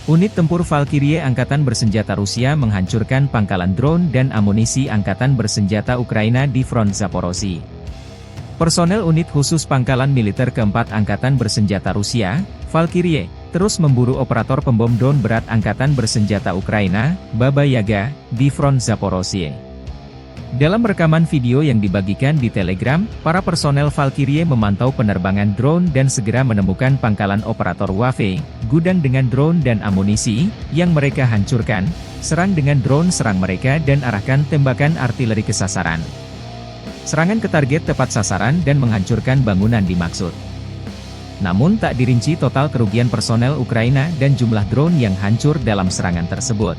Unit tempur Valkyrie Angkatan Bersenjata Rusia menghancurkan pangkalan drone dan amunisi Angkatan Bersenjata Ukraina di front Zaporozhye. Personel unit khusus Pangkalan Militer Keempat Angkatan Bersenjata Rusia, Valkyrie, terus memburu operator pembom drone berat Angkatan Bersenjata Ukraina, Baba Yaga, di front Zaporozhye. Dalam rekaman video yang dibagikan di Telegram, para personel Valkyrie memantau penerbangan drone dan segera menemukan pangkalan operator WAFE, gudang dengan drone dan amunisi, yang mereka hancurkan. Serang dengan drone, serang mereka dan arahkan tembakan artileri ke sasaran. Serangan ke target tepat sasaran dan menghancurkan bangunan dimaksud. Namun tak dirinci total kerugian personel Ukraina dan jumlah drone yang hancur dalam serangan tersebut.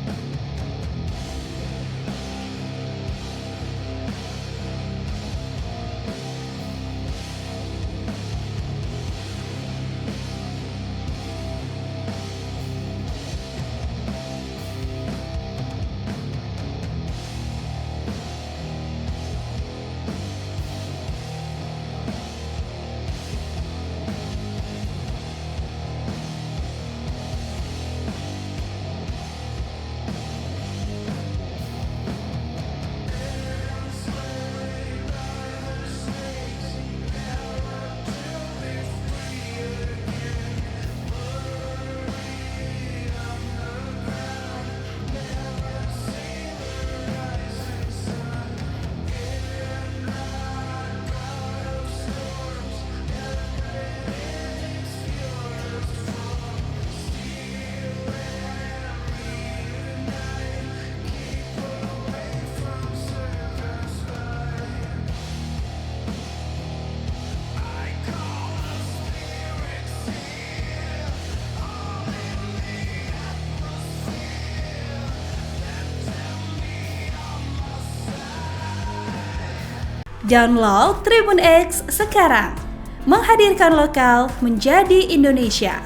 Download Tribun X sekarang, menghadirkan lokal menjadi Indonesia.